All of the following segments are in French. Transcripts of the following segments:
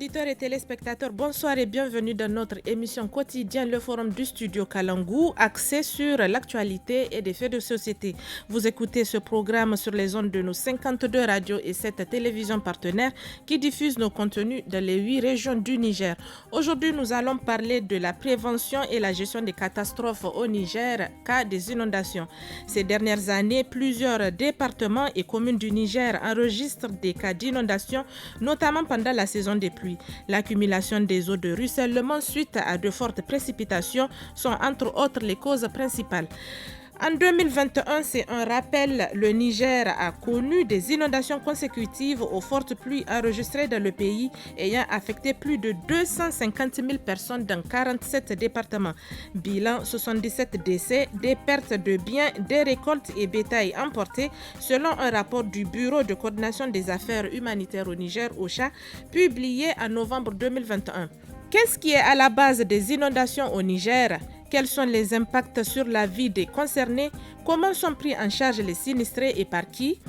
auditeurs et téléspectateurs, bonsoir et bienvenue dans notre émission quotidienne, le forum du studio Kalangou, axé sur l'actualité et des faits de société. Vous écoutez ce programme sur les ondes de nos 52 radios et 7 télévisions partenaires qui diffusent nos contenus dans les 8 régions du Niger. Aujourd'hui, nous allons parler de la prévention et la gestion des catastrophes au Niger, cas des inondations. Ces dernières années, plusieurs départements et communes du Niger enregistrent des cas d'inondation, notamment pendant la saison des pluies. L'accumulation des eaux de ruissellement suite à de fortes précipitations sont entre autres les causes principales. En 2021, c'est un rappel, le Niger a connu des inondations consécutives aux fortes pluies enregistrées dans le pays, ayant affecté plus de 250 000 personnes dans 47 départements. Bilan, 77 décès, des pertes de biens, des récoltes et bétail emportés, selon un rapport du Bureau de coordination des affaires humanitaires au Niger, OCHA, publié en novembre 2021. Qu'est-ce qui est à la base des inondations au Niger ? Quels sont les impacts sur la vie des concernés? Comment sont pris en charge les sinistrés et par qui?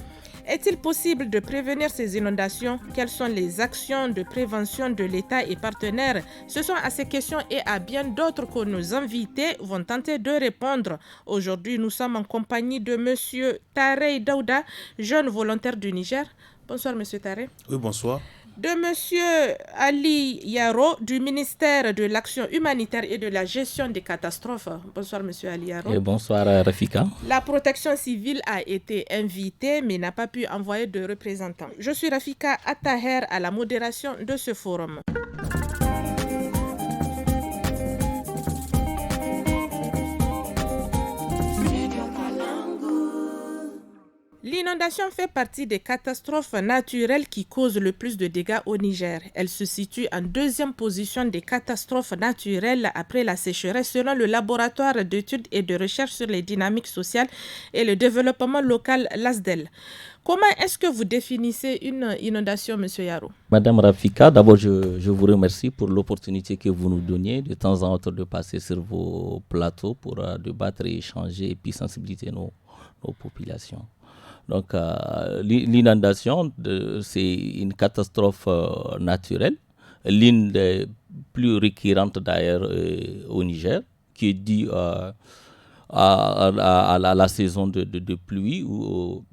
Est-il possible de prévenir ces inondations? Quelles sont les actions de prévention de l'État et partenaires? Ce sont à ces questions et à bien d'autres que nos invités vont tenter de répondre. Aujourd'hui, nous sommes en compagnie de M. Tarey Daouda, jeune volontaire du Niger. Bonsoir, M. Tarey. Oui, bonsoir. De M. Ali Yaro du ministère de l'Action humanitaire et de la gestion des catastrophes. Bonsoir M. Ali Yaro. Et bonsoir Rafika. La protection civile a été invitée mais n'a pas pu envoyer de représentants. Je suis Rafika Attaher à la modération de ce forum. L'inondation fait partie des catastrophes naturelles qui causent le plus de dégâts au Niger. Elle se situe en deuxième position des catastrophes naturelles après la sécheresse selon le laboratoire d'études et de recherche sur les dynamiques sociales et le développement local LASDEL. Comment est-ce que vous définissez une inondation, M. Yaro? Madame Rafika, d'abord je vous remercie pour l'opportunité que vous nous donniez de temps en temps de passer sur vos plateaux pour débattre et échanger et puis sensibiliser nos populations. Donc, l'inondation, c'est une catastrophe naturelle, l'une des plus récurrentes d'ailleurs au Niger, qui est due à la saison de pluie ou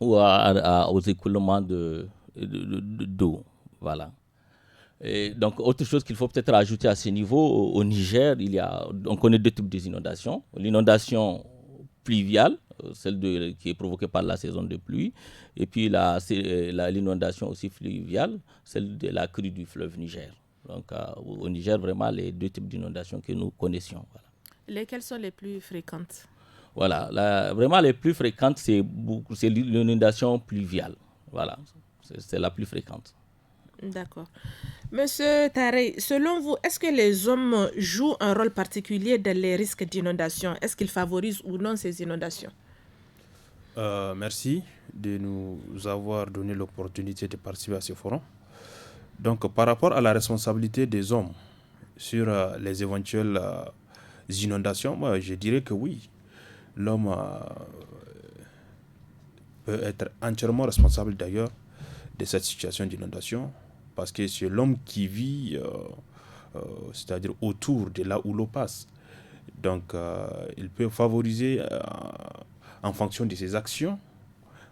aux écoulements d'eau. Voilà. Et donc, autre chose qu'il faut peut-être ajouter à ce niveau, au Niger, on connaît deux types d'inondations. L'inondation pluviale, celle qui est provoquée par la saison de pluie, et puis l'inondation aussi fluviale, celle de la crue du fleuve Niger. Donc au Niger, vraiment les deux types d'inondations que nous connaissions. Voilà. Lesquelles sont les plus fréquentes? Voilà, vraiment les plus fréquentes, c'est l'inondation pluviale. Voilà, c'est la plus fréquente. D'accord. Monsieur Tarey, selon vous, est-ce que les hommes jouent un rôle particulier dans les risques d'inondation? Est-ce qu'ils favorisent ou non ces inondations? Merci de nous avoir donné l'opportunité de participer à ce forum. Donc, par rapport à la responsabilité des hommes sur les éventuelles inondations, moi, je dirais que oui, l'homme peut être entièrement responsable d'ailleurs de cette situation d'inondation, parce que c'est l'homme qui vit, c'est-à-dire autour de là où l'eau passe. Donc, il peut favoriser en fonction de ses actions,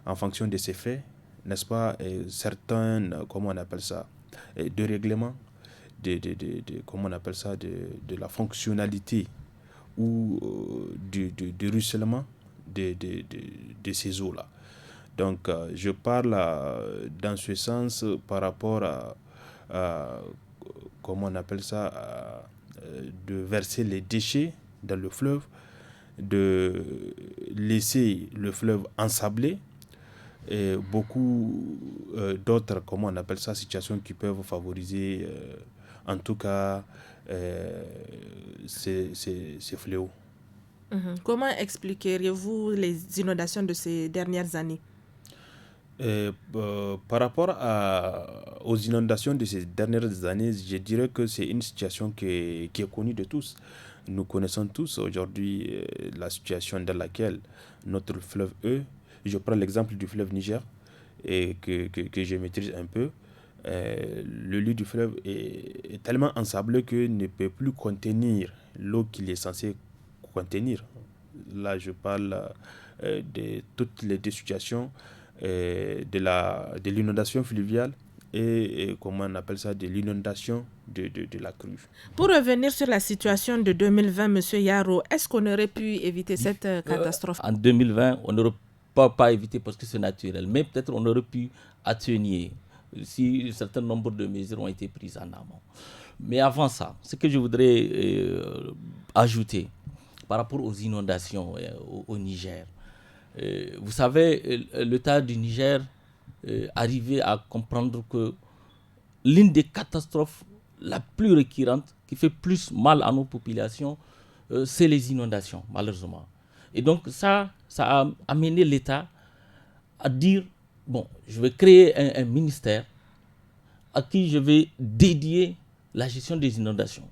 en fonction de ses faits, n'est-ce pas, certaines, comment on appelle ça, de règlement, comment on appelle ça, de la fonctionnalité ou du ruissellement de ces eaux-là. Donc, je parle dans ce sens par rapport à comment on appelle ça, de verser les déchets dans le fleuve, de laisser le fleuve ensablé et beaucoup d'autres, comment on appelle ça, situations qui peuvent favoriser en tout cas ces fléaux. Comment expliqueriez-vous les inondations de ces dernières années? Par rapport aux inondations de ces dernières années, je dirais que c'est une situation qui est connue de tous. Nous connaissons tous aujourd'hui la situation dans laquelle notre fleuve je prends l'exemple du fleuve Niger et que je maîtrise un peu. le lit du fleuve est tellement ensablé qu'il ne peut plus contenir l'eau qu'il est censé contenir. Là, je parle de toutes les deux situations de l'inondation fluviale et comment on appelle ça, de l'inondation de la crue. Pour revenir sur la situation de 2020, M. Yaro, est-ce qu'on aurait pu éviter cette catastrophe? En 2020, on n'aurait pas évité parce que c'est naturel, mais peut-être on aurait pu atténuer si un certain nombre de mesures ont été prises en amont. Mais avant ça, ce que je voudrais ajouter par rapport aux inondations au Niger, vous savez, l'État du Niger arrivait à comprendre que l'une des catastrophes la plus récurrente, qui fait plus mal à nos populations, c'est les inondations, malheureusement. Et donc ça a amené l'État à dire, bon, je vais créer un ministère à qui je vais dédier la gestion des inondations.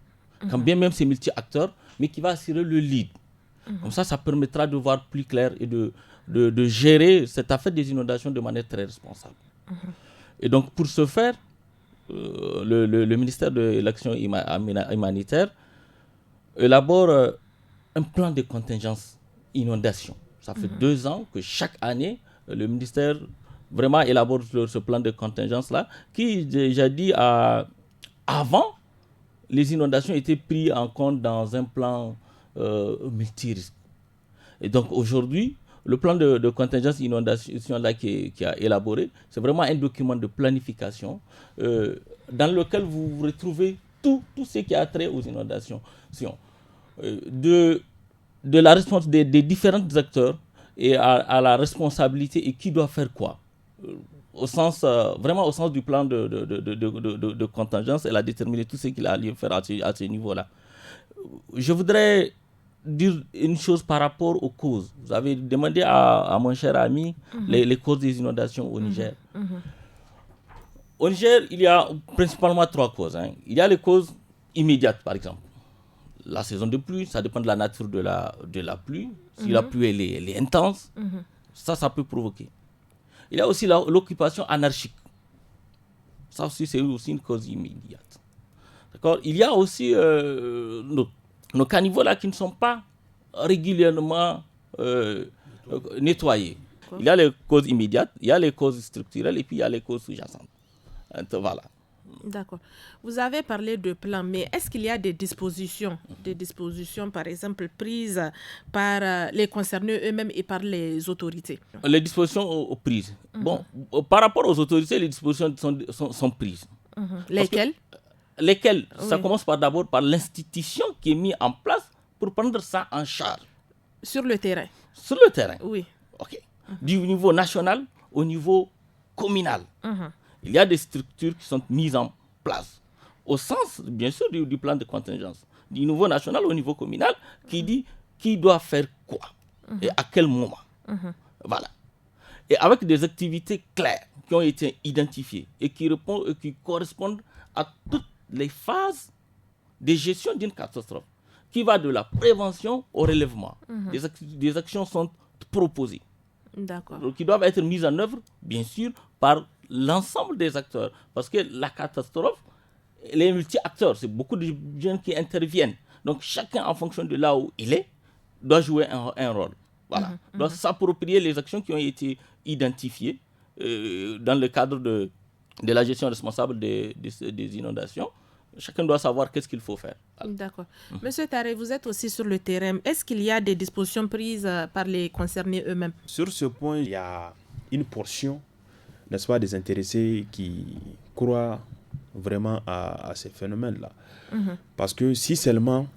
Quand bien même c'est multi-acteurs, mais qui va assurer le lead. Comme ça permettra de voir plus clair et de gérer cette affaire des inondations de manière très responsable. Et donc, pour ce faire, le ministère de l'Action humanitaire élabore un plan de contingence inondation. Ça fait 2 ans que chaque année, le ministère vraiment élabore ce plan de contingence-là, qui, déjà dit, avant, les inondations étaient prises en compte dans un plan multirisque. Et donc aujourd'hui, le plan de contingence inondation là qui a élaboré, c'est vraiment un document de planification dans lequel vous retrouvez tout ce qui a trait aux inondations. De la réponse des différents acteurs et à la responsabilité et qui doit faire quoi. Vraiment au sens du plan de contingence, elle a déterminé tout ce qu'il a à faire à ce niveau-là. Je voudrais dire une chose par rapport aux causes. Vous avez demandé à mon cher ami les causes des inondations au Niger. Au Niger, il y a principalement 3 causes. Il y a les causes immédiates, par exemple. La saison de pluie, ça dépend de la nature de la pluie. Si la pluie elle est intense, ça peut provoquer. Il y a aussi l'occupation anarchique. Ça aussi, c'est aussi une cause immédiate. D'accord ? Il y a aussi nos caniveaux là qui ne sont pas régulièrement nettoyés. Il y a les causes immédiates, il y a les causes structurelles et puis il y a les causes sous-jacentes. Voilà. D'accord. Vous avez parlé de plans, mais est-ce qu'il y a des dispositions par exemple, prises par les concernés eux-mêmes et par les autorités? Les dispositions prises. Bon, par rapport aux autorités, les dispositions sont prises. Lesquelles? Lesquelles? Ça commence d'abord par l'institution qui est mise en place pour prendre ça en charge. Sur le terrain? Sur le terrain. Oui. OK. Du niveau national au niveau communal. Il y a des structures qui sont mises en place, au sens, bien sûr, du plan de contingence, du niveau national au niveau communal, qui dit qui doit faire quoi et à quel moment. Voilà. Et avec des activités claires qui ont été identifiées et qui correspondent à toutes les phases de gestion d'une catastrophe, qui va de la prévention au relèvement. Des actions sont proposées. D'accord. Qui doivent être mises en œuvre, bien sûr, par l'ensemble des acteurs. Parce que la catastrophe, elle est multi-acteurs. C'est beaucoup de gens qui interviennent. Donc, chacun, en fonction de là où il est, doit jouer un rôle. Voilà. Doit s'approprier les actions qui ont été identifiées dans le cadre de la gestion responsable des inondations. Chacun doit savoir qu'est-ce qu'il faut faire. Voilà. D'accord. Monsieur Taré, vous êtes aussi sur le terrain. Est-ce qu'il y a des dispositions prises par les concernés eux-mêmes? Sur ce point, il y a une portion, n'est-ce pas, des intéressés qui croient vraiment à ces phénomènes-là. Parce que si seulement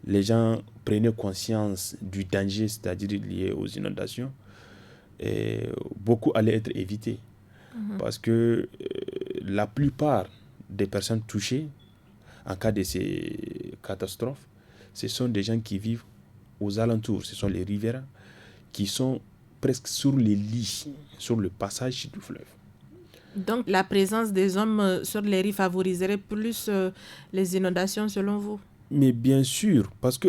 les gens prenaient conscience du danger, c'est-à-dire lié aux inondations, beaucoup allaient être évités. Parce que la plupart des personnes touchées en cas de ces catastrophes, ce sont des gens qui vivent aux alentours, ce sont les riverains qui sont presque sur les lits, sur le passage du fleuve. Donc la présence des hommes sur les rives favoriserait plus les inondations selon vous? Mais bien sûr, parce que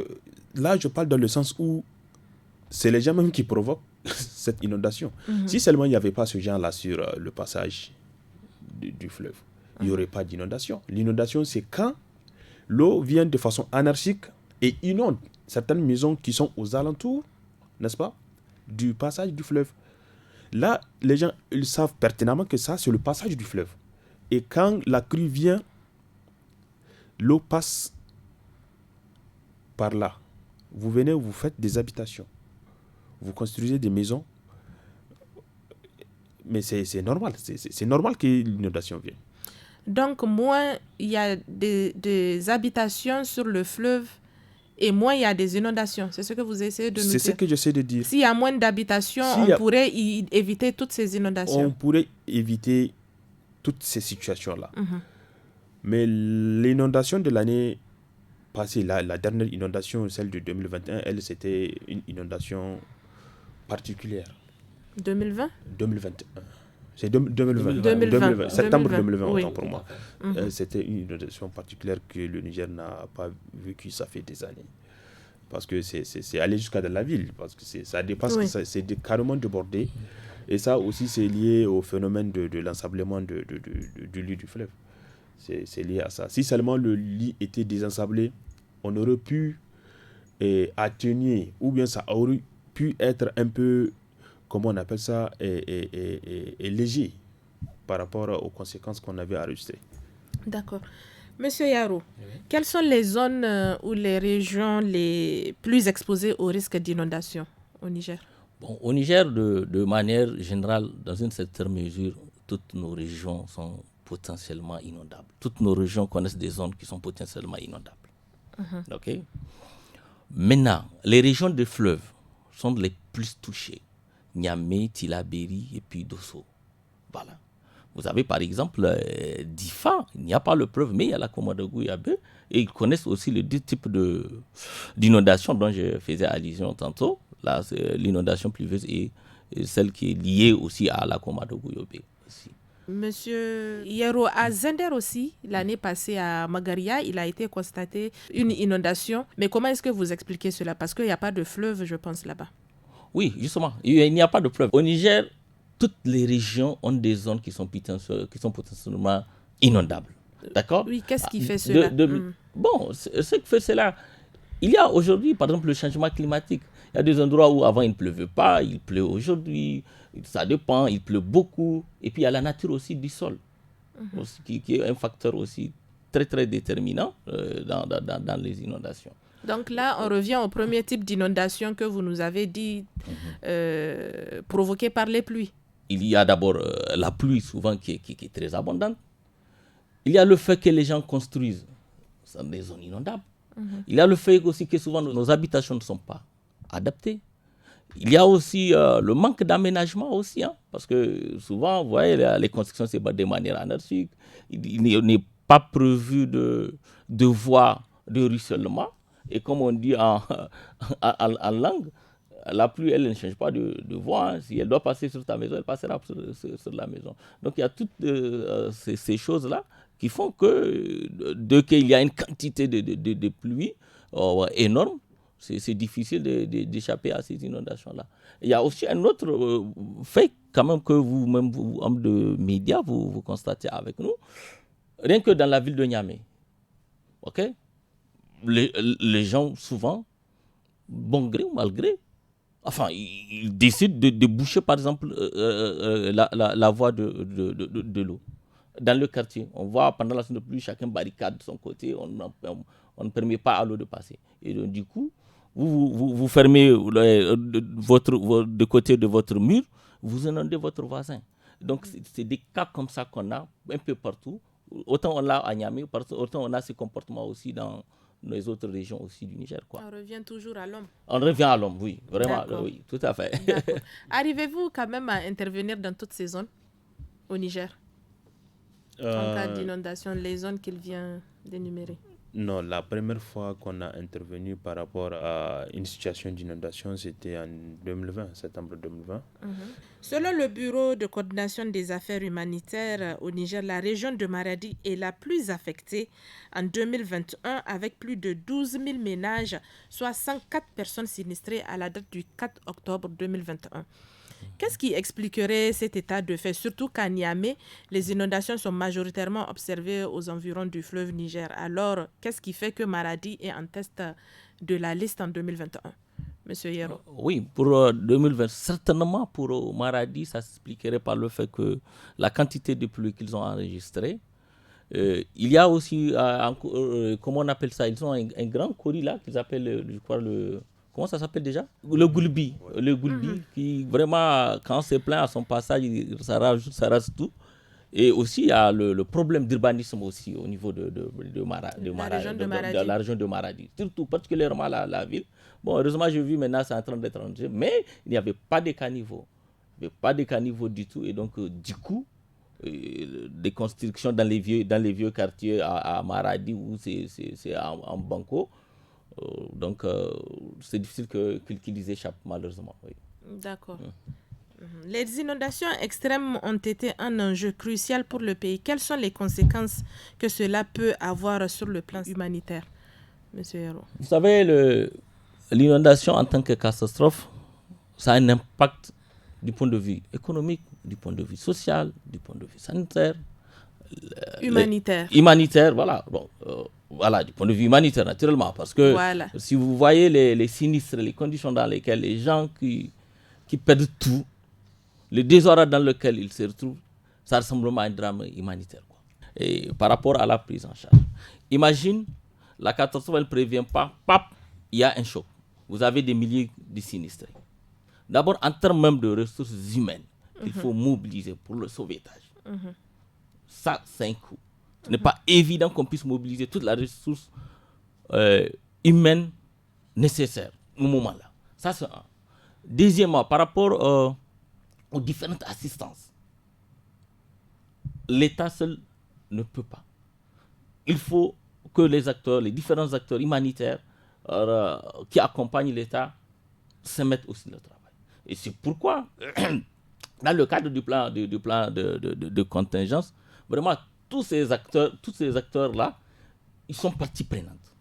là je parle dans le sens où c'est les gens même qui provoquent cette inondation. Si seulement il n'y avait pas ce genre-là sur le passage du fleuve, il n'y aurait pas d'inondation. L'inondation, c'est quand l'eau vient de façon anarchique et inonde certaines maisons qui sont aux alentours, n'est-ce pas, du passage du fleuve. Là, les gens ils savent pertinemment que ça, c'est le passage du fleuve. Et quand la crue vient, l'eau passe par là. Vous venez, vous faites des habitations. Vous construisez des maisons. Mais c'est normal. C'est normal que l'inondation vienne. Donc, moins il y a des habitations sur le fleuve et moins il y a des inondations. C'est ce que vous essayez de nous dire. C'est ce que j'essaie de dire. S'il y a moins d'habitations, on pourrait éviter toutes ces inondations. On pourrait éviter toutes ces situations-là. Mais l'inondation de l'année passée, la dernière inondation, celle de 2021, elle, c'était une inondation particulière. 2020 2021. C'est 2020. Septembre 2020, autant pour moi. C'était une inondation particulière que le Niger n'a pas vécu, ça fait des années. Parce que c'est aller jusqu'à dans la ville. Parce que ça dépasse, c'est carrément débordé. Et ça aussi, c'est lié au phénomène de l'ensablement du lit du fleuve. C'est lié à ça. Si seulement le lit était désensablé, on aurait pu atténuer, ou bien ça aurait pu être un peu, comment on appelle ça, léger par rapport aux conséquences qu'on avait enregistrées. D'accord. Monsieur Yaro, quelles sont les zones ou les régions les plus exposées au risque d'inondation au Niger? Bon, au Niger, de manière générale, dans une certaine mesure, toutes nos régions sont potentiellement inondables. Toutes nos régions connaissent des zones qui sont potentiellement inondables. OK? Maintenant, les régions de fleuves sont les plus touchées. Niamey, Tillabéri et puis Dosso. Voilà. Vous avez par exemple Difa, il n'y a pas le fleuve, mais il y a la Komadougou et Yabé. Et ils connaissent aussi les deux types d'inondations dont je faisais allusion tantôt. Là, c'est l'inondation pluvieuse et celle qui est liée aussi à la Komadougou et Yabé. Monsieur Yero, à Zender aussi, l'année passée à Magaria, il a été constaté une inondation. Mais comment est-ce que vous expliquez cela? Parce qu'il n'y a pas de fleuve, je pense, là-bas. Oui, justement, il n'y a pas de fleuve. Au Niger, toutes les régions ont des zones qui sont potentiellement inondables. D'accord? Oui, qu'est-ce qui fait cela? Bon, ce qui fait cela, il y a aujourd'hui, par exemple, le changement climatique. Il y a des endroits où avant il ne pleuvait pas, il pleut aujourd'hui, ça dépend, il pleut beaucoup. Et puis il y a la nature aussi du sol, qui est un facteur aussi très très déterminant dans les inondations. Donc là, on revient au premier type d'inondation que vous nous avez dit provoqué par les pluies. Il y a d'abord la pluie souvent qui est très abondante. Il y a le fait que les gens construisent dans des zones inondables. Il y a le fait aussi que souvent nos habitations ne sont pas adaptées. Il y a aussi le manque d'aménagement aussi, parce que souvent, vous voyez, les constructions se battent de manière anarchique. Il n'est pas prévu de voies de ruissellement. Et comme on dit en langue, la pluie, elle ne change pas de voie. Si elle doit passer sur ta maison, elle passera sur la maison. Donc il y a toutes ces choses-là qui font que dès qu'il y a une quantité de pluie énorme, c'est difficile d'échapper à ces inondations-là. Il y a aussi un autre fait quand même que vous-même, vous, hommes de médias, vous constatez avec nous. Rien que dans la ville de Niamey, ok, les gens souvent, bon gré ou mal gré, enfin, ils décident de boucher par exemple la voie de l'eau. Dans le quartier, on voit pendant la saison de pluie, chacun barricade de son côté, on ne permet pas à l'eau de passer. Et donc, du coup, vous fermez de côté de votre mur, vous inondez votre voisin. Donc, c'est des cas comme ça qu'on a un peu partout. Autant on l'a à Niamey, autant on a ce comportement aussi dans les autres régions aussi du Niger. Quoi. On revient toujours à l'homme. On revient à l'homme, oui. Vraiment, oui, tout à fait. Arrivez-vous quand même à intervenir dans toutes ces zones au Niger en cas d'inondation, les zones qu'il vient d'énumérer? Non, la première fois qu'on a intervenu par rapport à une situation d'inondation, c'était en 2020, septembre 2020. Selon le Bureau de coordination des affaires humanitaires au Niger, la région de Maradi est la plus affectée en 2021 avec plus de 12 000 ménages, soit 104 personnes sinistrées à la date du 4 octobre 2021. Qu'est-ce qui expliquerait cet état de fait, surtout qu'à Niamey, les inondations sont majoritairement observées aux environs du fleuve Niger. Alors, qu'est-ce qui fait que Maradi est en tête de la liste en 2021, Monsieur Yero? Oui, pour 2020, certainement pour Maradi, ça s'expliquerait par le fait que la quantité de pluie qu'ils ont enregistrée. Il y a aussi, comment on appelle ça, ils ont un grand coris là qu'ils appellent, je crois, comment ça s'appelle déjà? Le Goulbi. Le Goulbi qui vraiment, quand c'est plein à son passage, ça rase tout. Et aussi, il y a le problème d'urbanisme aussi au niveau de la région de Maradi. Surtout, particulièrement la ville. Bon, heureusement, j'ai vu maintenant, c'est en train d'être rangé, mais il n'y avait pas de caniveau. Il n'y avait pas de caniveau du tout. Et donc, du coup, des constructions dans les vieux quartiers à Maradi où c'est en banco. Donc, c'est difficile qu'ils échappent, malheureusement. Oui. D'accord. Les inondations extrêmes ont été un enjeu crucial pour le pays. Quelles sont les conséquences que cela peut avoir sur le plan humanitaire, Monsieur Hero? Vous savez, l'inondation en tant que catastrophe, ça a un impact du point de vue économique, du point de vue social, du point de vue sanitaire. Humanitaire, voilà. Bon, voilà, du point de vue humanitaire, naturellement. Parce que si vous voyez les sinistres, les conditions dans lesquelles les gens qui perdent tout, le désordre dans lequel ils se retrouvent, ça ressemble à un drame humanitaire. Quoi. Et par rapport à la prise en charge. Imagine, la catastrophe, elle ne prévient pas, il y a un choc. Vous avez des milliers de sinistrés. D'abord, en termes même de ressources humaines, il faut mobiliser pour le sauvetage. Ça, c'est un coût. Ce n'est pas évident qu'on puisse mobiliser toute la ressource humaine nécessaire au moment-là. Ça, c'est un. Deuxièmement, par rapport aux différentes assistances, l'État seul ne peut pas. Il faut que les différents acteurs humanitaires qui accompagnent l'État se mettent aussi le travail. Et c'est pourquoi, dans le cadre du plan de contingence, vraiment, tous ces acteurs-là, ils sont partie prenante.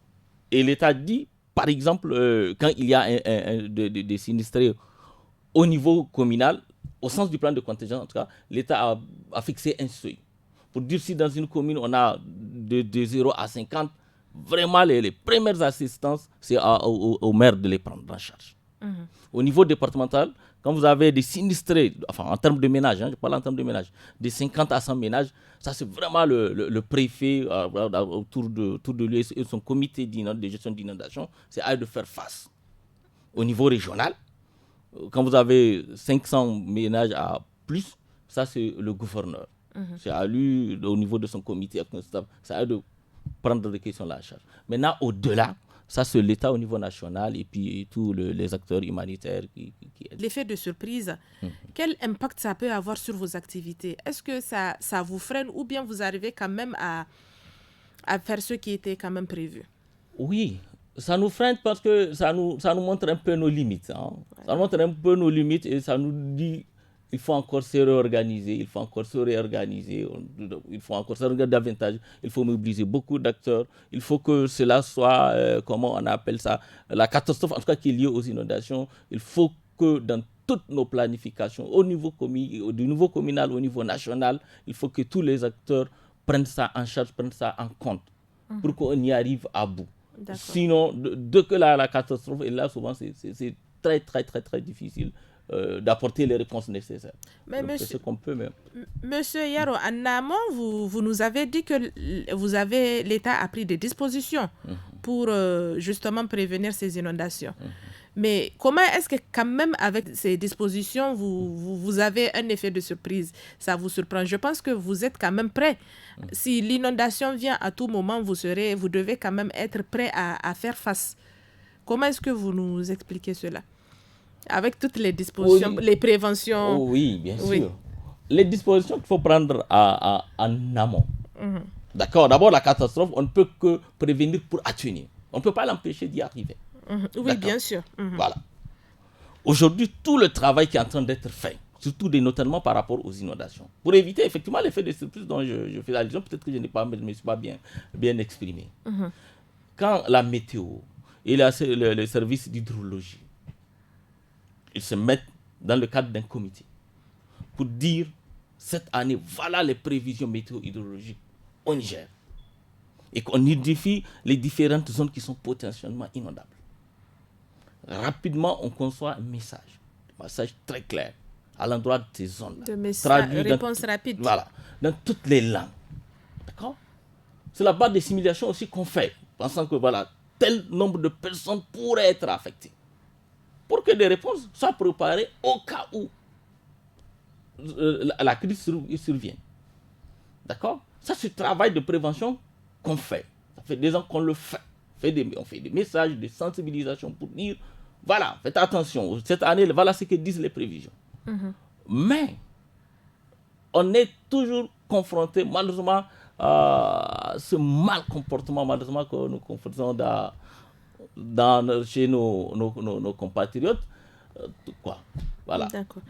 Et l'État dit, par exemple, quand il y a des sinistrés au niveau communal, au sens du plan de contingence, en tout cas, l'État a fixé un seuil. Pour dire si dans une commune, on a de 0 à 50, vraiment, les premières assistances, c'est au maire de les prendre en charge. Au niveau départemental, quand vous avez des sinistrés, enfin en termes de ménage, je parle en termes de ménage, de 50 à 100 ménages, ça c'est vraiment le préfet autour de lui et son comité de gestion d'inondation, c'est à eux de faire face. Au niveau régional, quand vous avez 500 ménages à plus, ça c'est le gouverneur. C'est à lui, au niveau de son comité, c'est à eux de prendre des questions là en charge. Maintenant, au-delà, ça, c'est l'État au niveau national et puis tous les acteurs humanitaires qui aident. L'effet de surprise, quel impact ça peut avoir sur vos activités? Est-ce que ça vous freine ou bien vous arrivez quand même à faire ce qui était quand même prévu? Oui, ça nous freine parce que ça nous montre un peu nos limites. Hein. Ouais. Ça montre un peu nos limites et ça nous dit il faut encore se réorganiser, il faut encore se réorganiser, il faut encore se regarder davantage, il faut mobiliser beaucoup d'acteurs, il faut que cela soit, comment on appelle ça, la catastrophe, en tout cas qui est liée aux inondations, il faut que dans toutes nos planifications, au niveau du niveau communal, au niveau national, il faut que tous les acteurs prennent ça en charge, prennent ça en compte, pour qu'on y arrive à bout. D'accord. Sinon, dès que la catastrophe est là, souvent c'est très, très, très, très difficile d'apporter les réponses nécessaires. Mais donc, c'est ce qu'on peut même. Monsieur Yaro, en amont, vous nous avez dit que l'État a pris des dispositions pour justement prévenir ces inondations. Mais comment est-ce que quand même avec ces dispositions, vous avez un effet de surprise? Ça vous surprend? Je pense que vous êtes quand même prêt. Si l'inondation vient à tout moment, vous devez quand même être prêt à faire face. Comment est-ce que vous nous expliquez cela? Avec toutes les dispositions, les préventions. Oui, bien sûr. Les dispositions qu'il faut prendre en amont. D'accord, d'abord la catastrophe, on ne peut que prévenir pour atténuer. On ne peut pas l'empêcher d'y arriver. Oui, bien sûr. Voilà. Aujourd'hui, tout le travail qui est en train d'être fait, surtout notamment par rapport aux inondations, pour éviter effectivement l'effet de surprise dont je fais allusion, peut-être que je ne me suis pas bien exprimé. Quand la météo et le service d'hydrologie, ils se mettent dans le cadre d'un comité pour dire cette année, voilà les prévisions météo-hydrologiques au Niger. Et qu'on identifie les différentes zones qui sont potentiellement inondables. Rapidement, on conçoit un message très clair à l'endroit de ces zones-là. Réponse rapide. Voilà, dans toutes les langues. D'accord? C'est la base des simulations aussi qu'on fait, pensant que voilà, tel nombre de personnes pourraient être affectées. Pour que des réponses soient préparées au cas où la crise survienne. D'accord? Ça, c'est le travail de prévention qu'on fait. Ça fait des ans qu'on le fait. On fait des messages de sensibilisation pour dire, voilà, faites attention, cette année, voilà ce que disent les prévisions. Mais, on est toujours confronté, malheureusement, à ce mal comportement, malheureusement, que nous confrontons chez nos compatriotes. Quoi. Voilà. D'accord.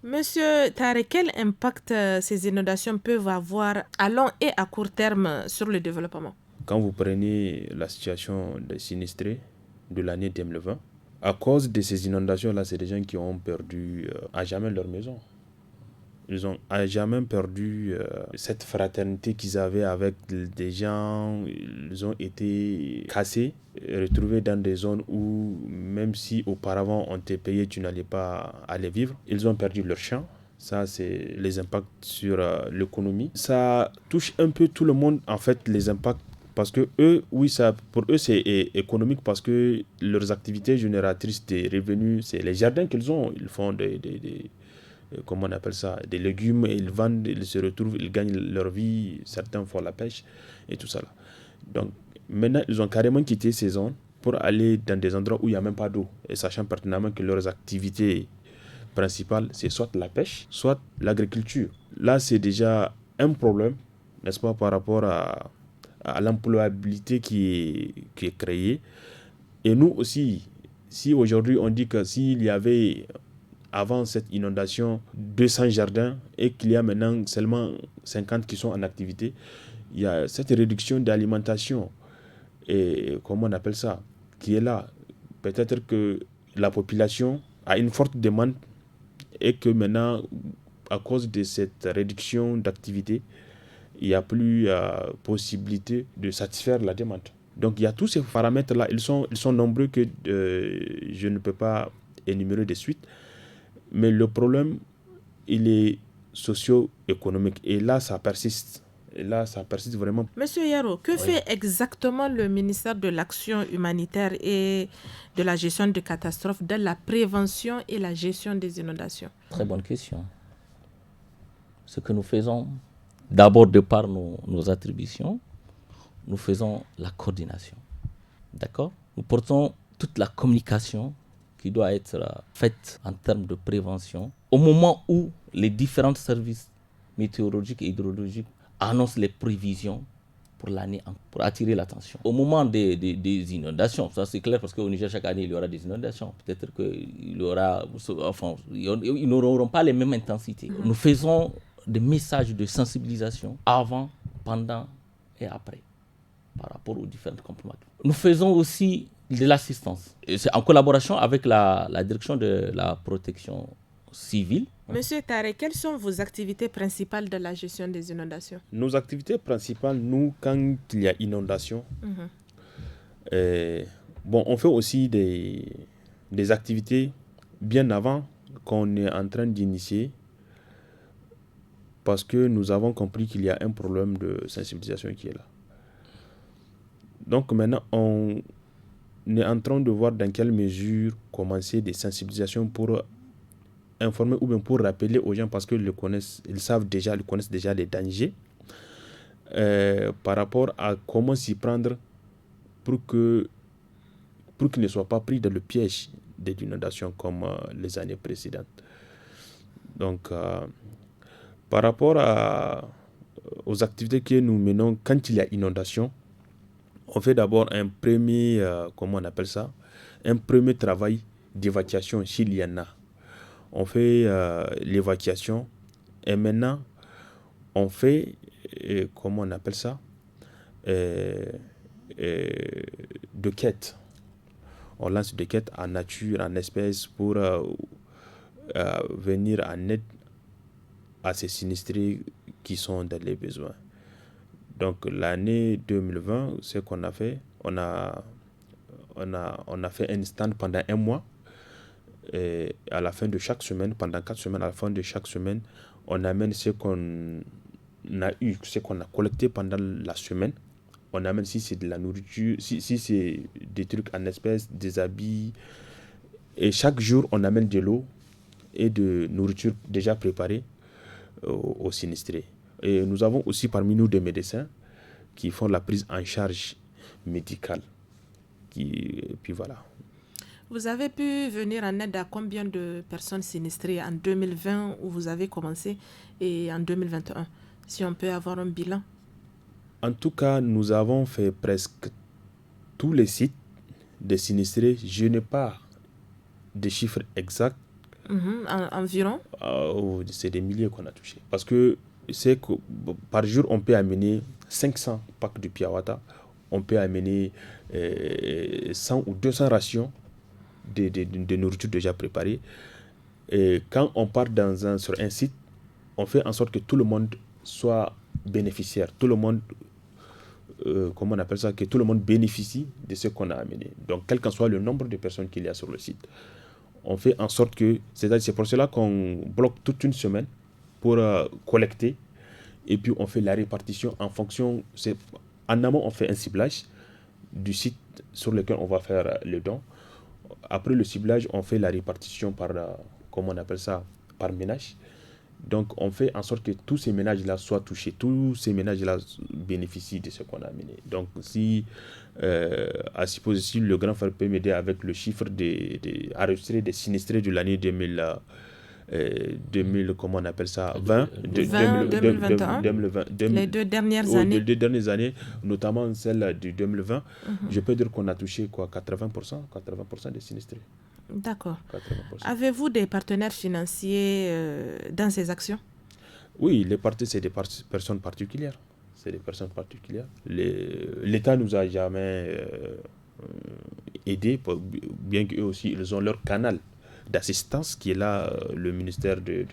Monsieur Tare, quel impact ces inondations peuvent avoir à long et à court terme sur le développement? Quand vous prenez la situation des sinistrés de l'année 2020, à cause de ces inondations-là, c'est des gens qui ont perdu à jamais leur maison. Ils ont à jamais perdu cette fraternité qu'ils avaient avec des gens. Ils ont été cassés, retrouvés dans des zones où, même si auparavant on t'est payé, tu n'allais pas aller vivre. Ils ont perdu leur champ. Ça, c'est les impacts sur l'économie. Ça touche un peu tout le monde, en fait, les impacts. Parce que eux, oui, pour eux, c'est économique parce que leurs activités génératrices de revenus, c'est les jardins qu'ils ont. Ils font comment on appelle ça, des légumes, ils vendent, ils se retrouvent, ils gagnent leur vie, certains font la pêche et tout ça là. Donc maintenant, ils ont carrément quitté ces zones pour aller dans des endroits où il n'y a même pas d'eau, et sachant pertinemment que leurs activités principales, c'est soit la pêche, soit l'agriculture. Là, c'est déjà un problème, n'est-ce pas, par rapport à l'employabilité qui est créée. Et nous aussi, si aujourd'hui on dit que s'il y avait avant cette inondation 200 jardins et qu'il y a maintenant seulement 50 qui sont en activité, il y a cette réduction d'alimentation, et comment on appelle ça, qui est là. Peut-être que la population a une forte demande et que maintenant, à cause de cette réduction d'activité, il n'y a plus possibilité de satisfaire la demande. Donc il y a tous ces paramètres-là, ils sont nombreux que je ne peux pas énumérer de suite. Mais le problème, il est socio-économique. Et là, ça persiste. Vraiment. Monsieur Yaro, que fait exactement le ministère de l'Action humanitaire et de la gestion de catastrophes dans la prévention et la gestion des inondations? Très bonne question. Ce que nous faisons, d'abord de par nos attributions, nous faisons la coordination. D'accord? Nous portons toute la communication qui doit être faite en termes de prévention au moment où les différents services météorologiques et hydrologiques annoncent les prévisions pour l'année, pour attirer l'attention. Au moment des inondations, ça c'est clair parce qu'au Niger, chaque année, il y aura des inondations. Peut-être qu'ils n'auront pas les mêmes intensités. Nous faisons des messages de sensibilisation avant, pendant et après par rapport aux différentes comportements. Nous faisons aussi de l'assistance. Et c'est en collaboration avec la direction de la protection civile. Monsieur Tare, quelles sont vos activités principales dans la gestion des inondations? Nos activités principales, nous, quand il y a inondation, on fait aussi des activités bien avant qu'on est en train d'initier, parce que nous avons compris qu'il y a un problème de sensibilisation qui est là. Donc maintenant, on est en train de voir dans quelle mesure commencer des sensibilisations pour informer ou bien pour rappeler aux gens, parce qu'ils connaissent déjà les dangers par rapport à comment s'y prendre pour qu'ils ne soient pas pris dans le piège des inondations comme les années précédentes. Donc, par rapport aux activités que nous menons quand il y a inondation, on fait d'abord un premier travail d'évacuation s'il y en a. On fait l'évacuation et maintenant on fait de quêtes. On lance des quêtes en nature, en espèces pour venir en aide à ces sinistrés qui sont dans les besoins. Donc l'année 2020, ce qu'on a fait, on a fait un stand pendant un mois. Et à la fin de chaque semaine, pendant 4 semaines, à la fin de chaque semaine, on amène ce qu'on a eu, ce qu'on a collecté pendant la semaine. On amène si c'est de la nourriture, si c'est des trucs en espèces, des habits. Et chaque jour, on amène de l'eau et de nourriture déjà préparée aux sinistrés. Et nous avons aussi parmi nous des médecins qui font la prise en charge médicale. Et puis voilà. Vous avez pu venir en aide à combien de personnes sinistrées en 2020 où vous avez commencé et en 2021, si on peut avoir un bilan? En tout cas, nous avons fait presque tous les sites des sinistrés. Je n'ai pas de chiffres exacts. Environ? C'est des milliers qu'on a touchés. Parce que c'est que par jour, on peut amener 500 packs de Piawata. On peut amener 100 ou 200 rations de nourriture déjà préparée. Et quand on part sur un site, on fait en sorte que tout le monde soit bénéficiaire. Tout le monde, comment on appelle ça, que tout le monde bénéficie de ce qu'on a amené. Donc, quel qu'en soit le nombre de personnes qu'il y a sur le site, on fait en sorte que, c'est pour cela qu'on bloque toute une semaine pour collecter, et puis on fait la répartition en fonction. En amont, on fait un ciblage du site sur lequel on va faire le don. Après le ciblage, on fait la répartition par, comment on appelle ça, par ménage. Donc, on fait en sorte que tous ces ménages-là soient touchés. Tous ces ménages-là bénéficient de ce qu'on a amené. Donc, si le grand frère peut m'aider avec le chiffre enregistré des sinistrés de l'année 2000, comment on appelle ça, 2021, les 2 dernières années. Les 2 dernières années, notamment celle de 2020, je peux dire qu'on a touché 80% des sinistrés. D'accord. 80%. Avez-vous des partenaires financiers dans ces actions? Oui, les partenaires, c'est des personnes particulières. L'État nous a jamais aidés, bien qu'eux aussi, ils ont leur canal d'assistance qui est là, le ministère de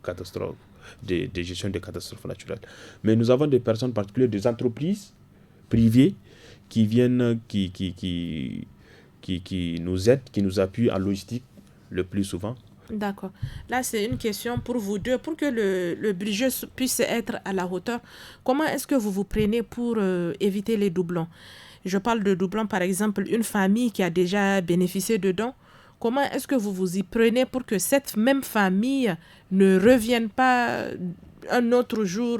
catastrophes, de gestion des catastrophes naturelles. Mais nous avons des personnes particulières, des entreprises privées qui viennent, qui nous aident, qui nous appuient en logistique le plus souvent. D'accord. Là, c'est une question pour vous deux. Pour que le budget puisse être à la hauteur, comment est-ce que vous vous prenez pour éviter les doublons? Je parle de doublons, par exemple, une famille qui a déjà bénéficié de dons. Comment est-ce que vous vous y prenez pour que cette même famille ne revienne pas un autre jour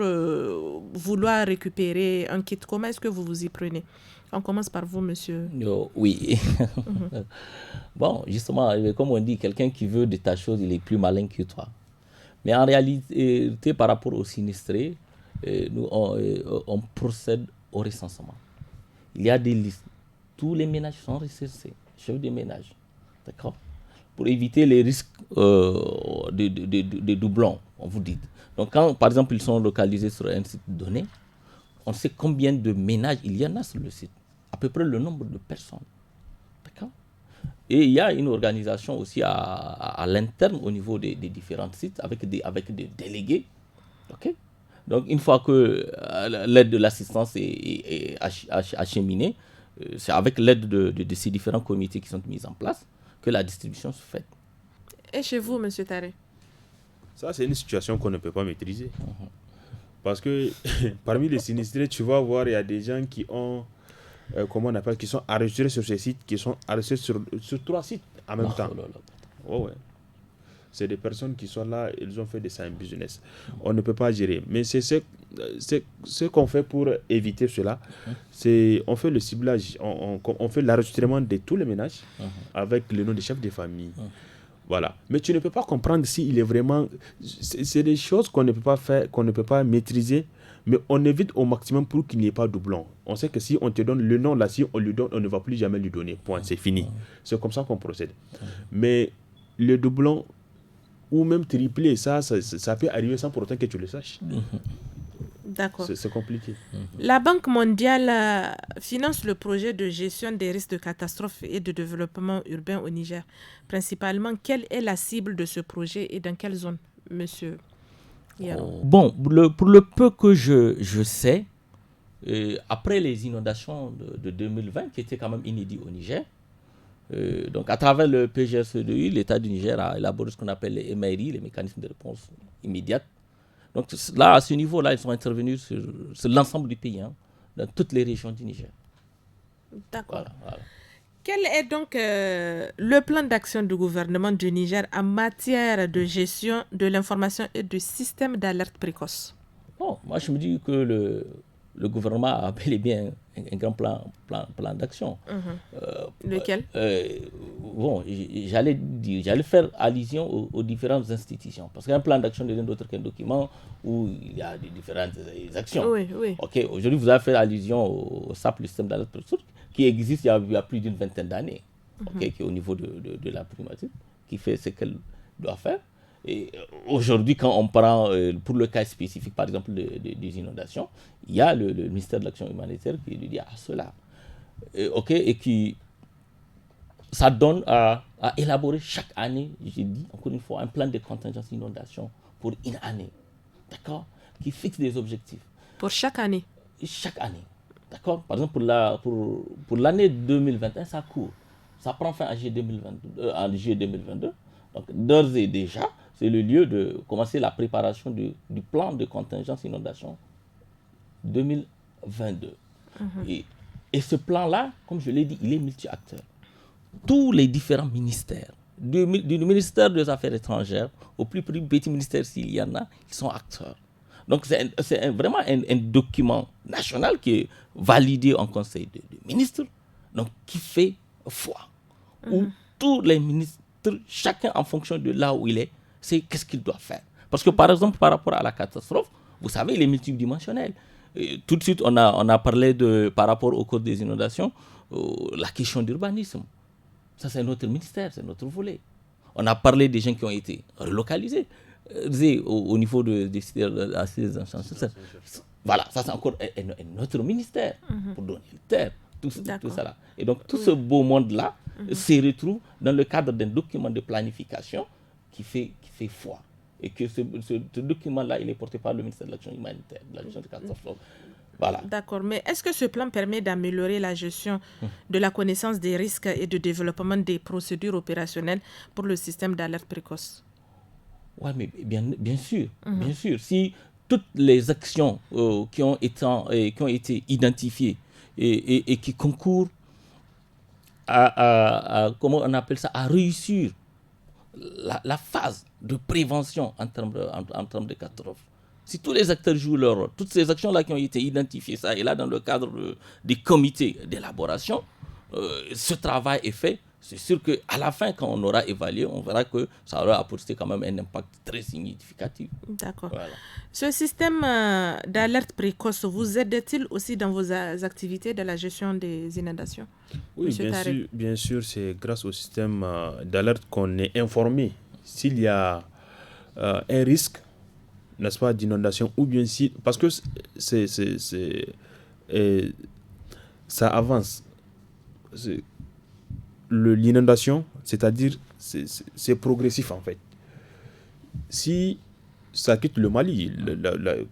vouloir récupérer un kit? Comment est-ce que vous vous y prenez? On commence par vous, monsieur. Oui. Bon, justement, comme on dit, quelqu'un qui veut de ta chose, il est plus malin que toi. Mais en réalité, par rapport aux sinistrés, nous, on procède au recensement. Il y a des listes. Tous les ménages sont recensés, chefs de ménage. D'accord? Pour éviter les risques de doublons, on vous dit. Donc, quand, par exemple, ils sont localisés sur un site donné, on sait combien de ménages il y en a sur le site, à peu près le nombre de personnes. D'accord? Et il y a une organisation aussi à l'interne au niveau des différents sites avec des délégués. Okay? Donc, une fois que l'aide de l'assistance est acheminée, c'est avec l'aide de ces différents comités qui sont mis en place que la distribution se fait. Et chez vous, M. Taré? Ça, c'est une situation qu'on ne peut pas maîtriser. Parce que parmi les sinistrés, tu vas voir, il y a des gens qui ont, qui sont enregistrés sur ces sites, qui sont enregistrés sur 3 sites en même temps. Ouais. C'est des personnes qui sont là, ils ont fait des side business. On ne peut pas gérer. Mais c'est ce qu'on fait pour éviter cela. On fait le ciblage, on fait l'enregistrement de tous les ménages avec le nom des chefs de famille. Voilà. Mais tu ne peux pas comprendre s'il est vraiment... C'est des choses qu'on ne peut pas faire, qu'on ne peut pas maîtriser, mais on évite au maximum pour qu'il n'y ait pas de doublon. On sait que si on te donne le nom là, si on lui donne, on ne va plus jamais lui donner. Point, c'est fini. C'est comme ça qu'on procède. Mais le doublon, ou même triplé, ça peut arriver sans pour autant que tu le saches. D'accord. C'est compliqué. La Banque mondiale finance le projet de gestion des risques de catastrophe et de développement urbain au Niger. Principalement, quelle est la cible de ce projet et dans quelle zone, monsieur Yaro? Bon, pour le peu que je sais, après les inondations de 2020, qui étaient quand même inédites au Niger, donc à travers le PGSEDI, l'État du Niger a élaboré ce qu'on appelle les MRI, les mécanismes de réponse immédiate. Donc là, à ce niveau-là, ils sont intervenus sur l'ensemble du pays, dans toutes les régions du Niger. D'accord. Voilà. Quel est donc le plan d'action du gouvernement du Niger en matière de gestion de l'information et du système d'alerte précoce? Bon, moi, je me dis que le gouvernement a bel et bien un grand plan d'action. Lequel? Bon, j'allais faire allusion aux différentes institutions. Parce qu'un plan d'action n'est rien d'autre qu'un document où il y a des différentes actions. Oui. Ok, aujourd'hui, vous avez fait allusion au SAP, le système d'alerte précoce, qui existe il y a plus d'une vingtaine d'années, qui est au niveau de la primature, qui fait ce qu'elle doit faire. Et aujourd'hui, quand on prend pour le cas spécifique, par exemple, des inondations, il y a le ministère de l'Action humanitaire qui est dédié à cela. Et qui, ça donne à élaborer chaque année, j'ai dit encore une fois, un plan de contingence inondation pour une année. D'accord? Qui fixe des objectifs. Pour chaque année? Chaque année. D'accord? Par exemple, pour l'année 2021, ça court. Ça prend fin en juillet 2022. Donc, d'ores et déjà, c'est le lieu de commencer la préparation du plan de contingence inondation 2022. Et ce plan-là, comme je l'ai dit, il est multi-acteur. Tous les différents ministères, du ministère des Affaires étrangères au plus petit ministère s'il y en a, ils sont acteurs. Donc c'est vraiment un document national qui est validé en Conseil de ministres, donc qui fait foi. Où tous les ministres, chacun en fonction de là où il est, c'est qu'est-ce qu'il doit faire. Parce que par exemple, par rapport à la catastrophe, vous savez, il est multidimensionnel. Tout de suite, on a parlé par rapport au code des inondations, la question d'urbanisme. Ça, c'est notre ministère, c'est notre volet. On a parlé des gens qui ont été relocalisés au niveau des cités assises. Voilà, ça, c'est encore notre ministère pour donner le terre, tout ça là. Et donc, tout ce beau monde-là se retrouve dans le cadre d'un document de planification qui fait foi. Et que ce document-là, il est porté par le ministère de l'Action humanitaire, de la gestion de catastrophes. Voilà. D'accord, mais est-ce que ce plan permet d'améliorer la gestion de la connaissance des risques et de développement des procédures opérationnelles pour le système d'alerte précoce? Oui, mais bien sûr, bien sûr. Si toutes les actions qui ont été identifiées et qui concourent à comment on appelle ça, à réussir la phase de prévention en termes de catastrophe. Si tous les acteurs jouent leur rôle, toutes ces actions-là qui ont été identifiées, ça et là dans le cadre des comités d'élaboration, ce travail est fait. C'est sûr qu'à la fin, quand on aura évalué, on verra que ça aura apporté quand même un impact très significatif. D'accord. Voilà. Ce système d'alerte précoce vous aide-t-il aussi dans vos activités de la gestion des inondations? Oui, bien sûr, c'est grâce au système d'alerte qu'on est informé s'il y a un risque, n'est-ce pas, d'inondation, ou bien si... Parce que ça avance. L'inondation, c'est-à-dire, c'est progressif en fait. Si ça quitte le Mali,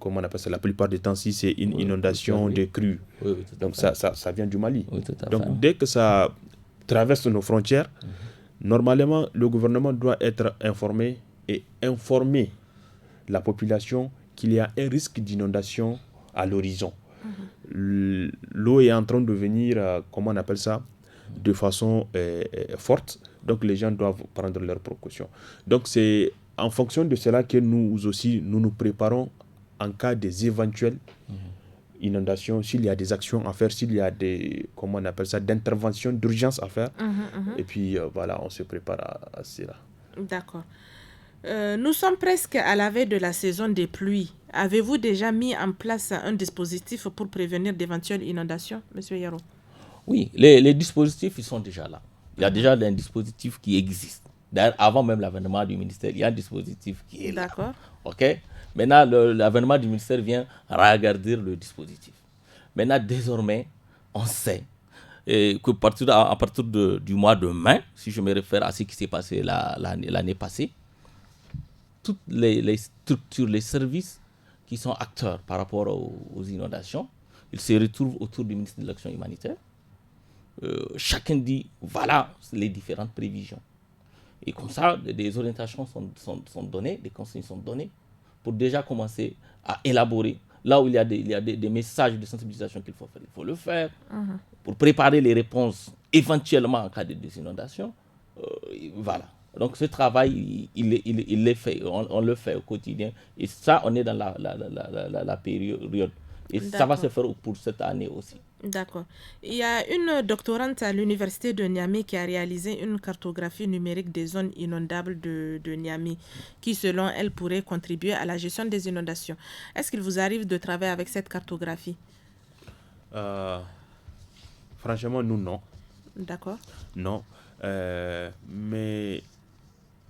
comment on appelle ça, la plupart du temps, si c'est une inondation de crues, donc ça vient du Mali. Donc dès que ça traverse nos frontières, normalement, le gouvernement doit être informé et informer la population qu'il y a un risque d'inondation à l'horizon. L'eau est en train de venir, comment on appelle ça, de façon forte. Donc les gens doivent prendre leurs précautions. Donc c'est en fonction de cela que nous aussi, nous préparons en cas des éventuelles inondations, s'il y a des actions à faire, s'il y a des, comment on appelle ça, d'intervention d'urgence à faire. Et puis voilà, on se prépare à cela. D'accord. Nous sommes presque à la veille de la saison des pluies. Avez-vous déjà mis en place un dispositif pour prévenir d'éventuelles inondations, M. Yaro? Oui, les dispositifs, ils sont déjà là. Il y a déjà un dispositif qui existe. D'ailleurs, avant même l'avènement du ministère, il y a un dispositif qui est là. D'accord. OK? Maintenant, l'avènement du ministère vient regarder le dispositif. Maintenant, désormais, on sait que à partir du mois de mai, si je me réfère à ce qui s'est passé l'année passée, toutes les structures, les services qui sont acteurs par rapport aux inondations, ils se retrouvent autour du ministère de l'Action humanitaire. Chacun dit, voilà les différentes prévisions. Et comme ça, des orientations sont données, des consignes sont données pour déjà commencer à élaborer. Là où il y a des messages de sensibilisation qu'il faut faire, il faut le faire. Pour préparer les réponses éventuellement en cas de inondations. Voilà. Donc ce travail, il est fait, on le fait au quotidien. Et ça, on est dans la période. Et ça va se faire pour cette année aussi. D'accord. Il y a une doctorante à l'université de Niamey qui a réalisé une cartographie numérique des zones inondables de Niamey, qui selon elle pourrait contribuer à la gestion des inondations. Est-ce qu'il vous arrive de travailler avec cette cartographie? Franchement, nous, non. D'accord. Non. Mais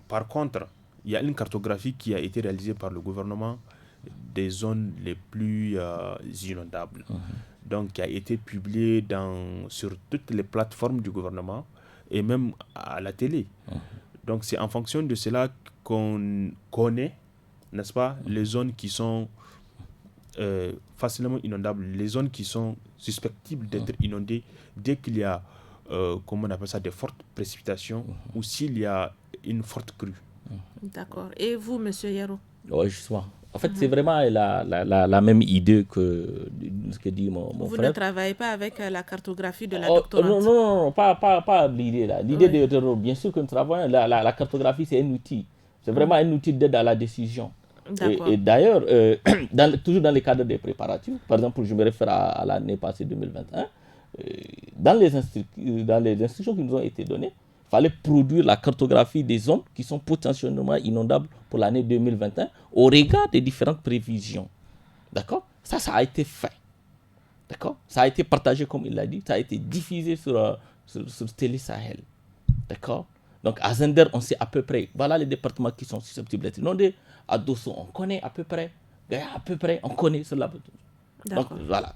par contre, il y a une cartographie qui a été réalisée par le gouvernement des zones les plus inondables. Donc, qui a été publiée sur toutes les plateformes du gouvernement et même à la télé. Donc, c'est en fonction de cela qu'on connaît, n'est-ce pas, les zones qui sont facilement inondables, les zones qui sont susceptibles d'être inondées dès qu'il y a, comment on appelle ça, des fortes précipitations ou s'il y a une forte crue. D'accord. Et vous, M. Yero? Oui, justement. En fait, c'est vraiment la même idée que ce que dit mon frère. Vous ne travaillez pas avec la cartographie de la doctorante? Non, pas l'idée là. L'idée bien sûr que nous travaillons, la cartographie, c'est un outil. C'est vraiment un outil d'aide à la décision. Et d'ailleurs, toujours dans le cadre des préparatifs, par exemple, je me réfère à l'année passée 2021, dans les instructions qui nous ont été données, il fallait produire la cartographie des zones qui sont potentiellement inondables pour l'année 2021 au regard des différentes prévisions. D'accord? Ça a été fait. D'accord? Ça a été partagé, comme il l'a dit, ça a été diffusé sur Télé Sahel. D'accord? Donc à Zender, on sait à peu près, voilà les départements qui sont susceptibles d'être inondés. À Dosso, on connaît à peu près. Gaya, à peu près, on connaît cela. Donc voilà.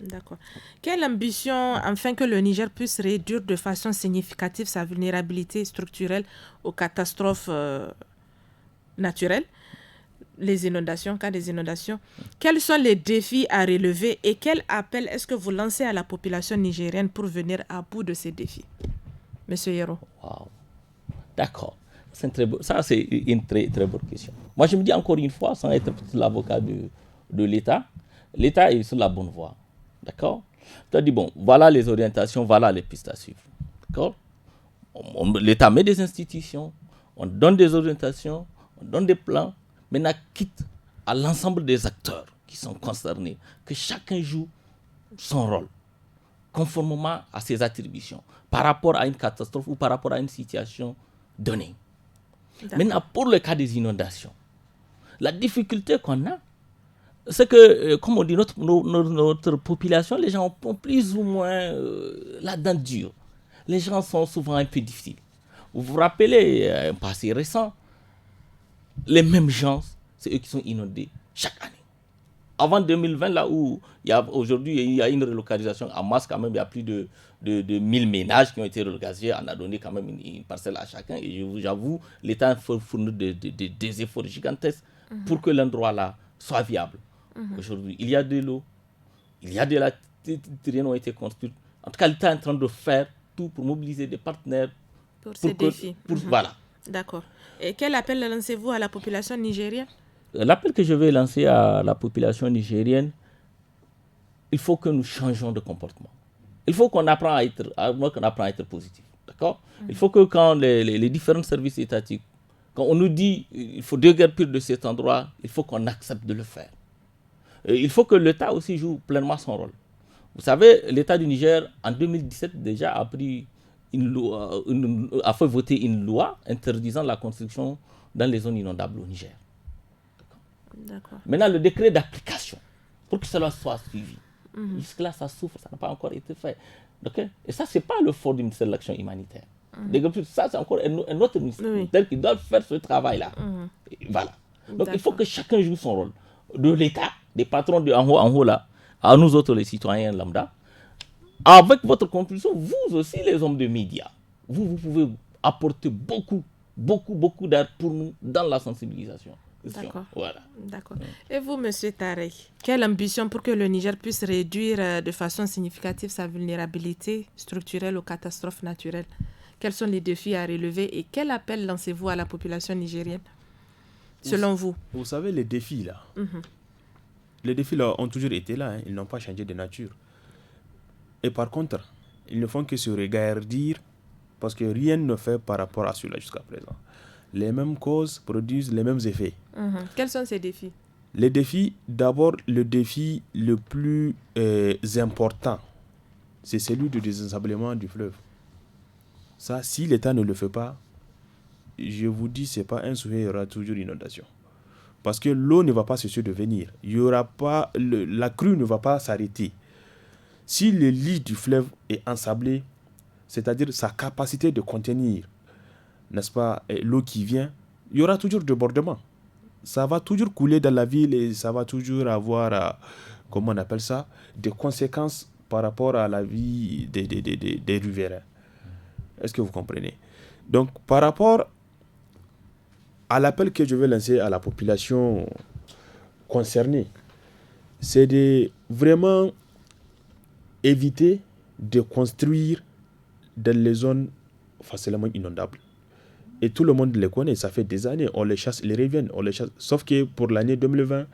D'accord. Quelle ambition afin que le Niger puisse réduire de façon significative sa vulnérabilité structurelle aux catastrophes naturelles, les inondations, cas des inondations. Quels sont les défis à relever et quel appel est-ce que vous lancez à la population nigérienne pour venir à bout de ces défis? Monsieur Yero. Wow. D'accord. Ça, c'est une très, très bonne question. Moi, je me dis encore une fois, sans être l'avocat de l'État, l'État est sur la bonne voie. D'accord? Tu as dit, bon, voilà les orientations, voilà les pistes à suivre. D'accord? L'État met des institutions, on donne des orientations, on donne des plans. Maintenant, quitte à l'ensemble des acteurs qui sont concernés, que chacun joue son rôle, conformément à ses attributions, par rapport à une catastrophe ou par rapport à une situation donnée. Maintenant, pour le cas des inondations, la difficulté qu'on a, c'est que, comme on dit, notre population, les gens ont plus ou moins la dent dure. Les gens sont souvent un peu difficiles. Vous vous rappelez, un passé récent, les mêmes gens, c'est eux qui sont inondés chaque année. Avant 2020, là où aujourd'hui il y a une relocalisation en masse, quand même, il y a plus de 1000 ménages qui ont été relocalisés. On a donné quand même une parcelle à chacun. Et j'avoue, l'État a fourni des efforts gigantesques pour que l'endroit là soit viable. Aujourd'hui, il y a de l'eau, il y a de la terrain ont été construits. En tout cas, l'État est en train de faire tout pour mobiliser des partenaires pour ces défis. Voilà. D'accord. Et quel appel lancez-vous à la population nigérienne? L'appel que je vais lancer à la population nigérienne, il faut que nous changeons de comportement. Il faut qu'on apprenne à être positif. D'accord? Il faut que quand les différents services étatiques, quand on nous dit qu'il faut déguerpir de cet endroit, il faut qu'on accepte de le faire. Et il faut que l'État aussi joue pleinement son rôle. Vous savez, l'État du Niger, en 2017, déjà a fait voter une loi interdisant la construction dans les zones inondables au Niger. D'accord. Maintenant, le décret d'application, pour que cela soit suivi, jusque-là, ça souffre, ça n'a pas encore été fait. Okay? Et ça, ce n'est pas le fort du ministère de l'Action humanitaire. Ça, c'est encore un autre ministère qui doit faire ce travail-là. Voilà. Donc, il faut que chacun joue son rôle. De l'État, des patrons en haut là, à nous autres, les citoyens lambda. Avec votre compulsion, vous aussi, les hommes de médias, vous pouvez apporter beaucoup d'aide pour nous dans la sensibilisation. D'accord. Voilà. D'accord. Et vous, M. Tarek, quelle ambition pour que le Niger puisse réduire de façon significative sa vulnérabilité structurelle aux catastrophes naturelles? Quels sont les défis à relever et quel appel lancez-vous à la population nigérienne, selon vous? Vous savez, les défis là, les défis là ont toujours été là, ils n'ont pas changé de nature. Et par contre, ils ne font que se regarder parce que rien ne fait par rapport à cela jusqu'à présent. Les mêmes causes produisent les mêmes effets. Quels sont ces défis? Les défis, d'abord, le défi le plus important, c'est celui du désensablement du fleuve. Ça, si l'État ne le fait pas, je vous dis, ce n'est pas un souhait, il y aura toujours inondation. Parce que l'eau ne va pas cesser de venir. Il y aura pas, la crue ne va pas s'arrêter. Si le lit du fleuve est ensablé, c'est-à-dire sa capacité de contenir, n'est-ce pas, l'eau qui vient, il y aura toujours débordement. Ça va toujours couler dans la ville et ça va toujours avoir, comment on appelle ça, des conséquences par rapport à la vie des riverains. Est-ce que vous comprenez? Donc, par rapport à l'appel que je vais lancer à la population concernée, c'est de vraiment éviter de construire dans les zones facilement inondables. Et tout le monde les connaît, ça fait des années, on les chasse, ils reviennent, on les chasse. Sauf que pour l'année 2020,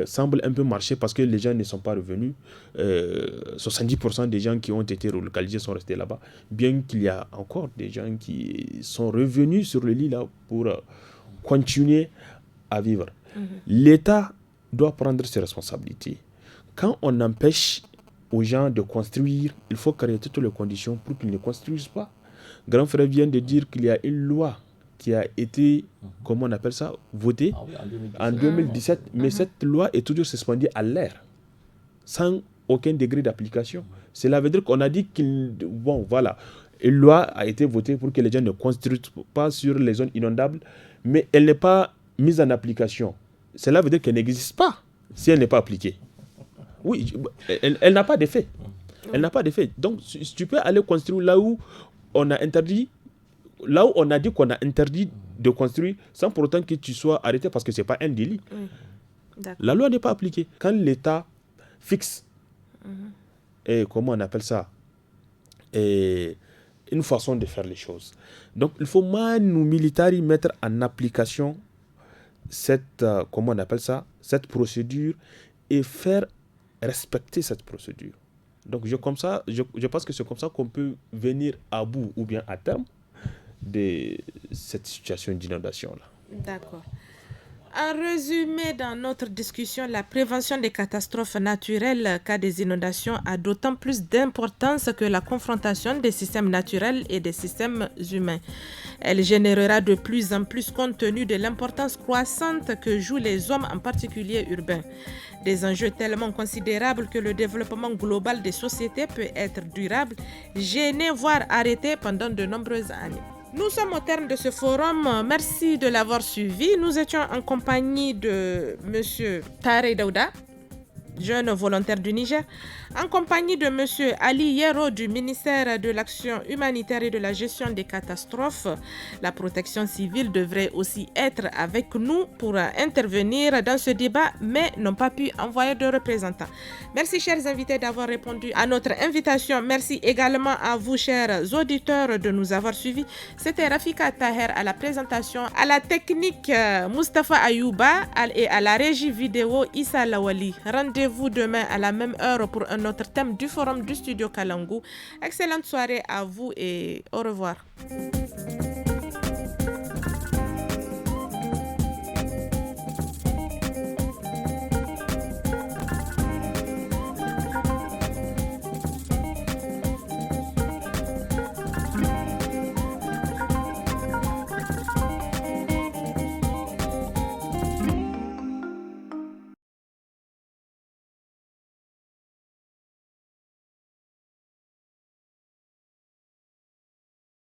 semble un peu marcher parce que les gens ne sont pas revenus. 70% des gens qui ont été relocalisés sont restés là-bas, bien qu'il y a encore des gens qui sont revenus sur le lit là pour continuer à vivre. L'État doit prendre ses responsabilités. Quand on empêche aux gens de construire, il faut créer toutes les conditions pour qu'ils ne construisent pas. Grand frère vient de dire qu'il y a une loi qui a été, comment on appelle ça, votée en 2017, mais cette loi est toujours suspendue à l'air, sans aucun degré d'application. Cela veut dire qu'on a dit une loi a été votée pour que les gens ne construisent pas sur les zones inondables, mais elle n'est pas mise en application. Cela veut dire qu'elle n'existe pas si elle n'est pas appliquée. Oui, elle n'a pas d'effet. Elle n'a pas d'effet. Donc, tu peux aller construire là où on a interdit, là où on a dit qu'on a interdit de construire, sans pour autant que tu sois arrêté parce que ce n'est pas un délit. La loi n'est pas appliquée. Quand l'État fixe, et comment on appelle ça, une façon de faire les choses. Donc, il faut nous militaires mettre en application cette, comment on appelle ça, cette procédure et faire respecter cette procédure. Donc, je pense que c'est comme ça qu'on peut venir à bout ou bien à terme de cette situation d'inondation-là. D'accord. En résumé, dans notre discussion, la prévention des catastrophes naturelles, cas des inondations, a d'autant plus d'importance que la confrontation des systèmes naturels et des systèmes humains. Elle générera de plus en plus compte tenu de l'importance croissante que jouent les hommes, en particulier urbains. Des enjeux tellement considérables que le développement global des sociétés peut être durable, gêné, voire arrêté pendant de nombreuses années. Nous sommes au terme de ce forum. Merci de l'avoir suivi. Nous étions en compagnie de M. Tarek Daouda, jeune volontaire du Niger, en compagnie de M. Ali Yero du ministère de l'Action humanitaire et de la gestion des catastrophes. La protection civile devrait aussi être avec nous pour intervenir dans ce débat, mais n'ont pas pu envoyer de représentants. Merci, chers invités, d'avoir répondu à notre invitation. Merci également à vous, chers auditeurs, de nous avoir suivis. C'était Rafika Taher à la présentation, à la technique Mustafa Ayouba et à la régie vidéo Issa Lawali. Rendez-vous demain à la même heure pour un autre thème du forum du studio Kalangu. Excellente soirée à vous et au revoir.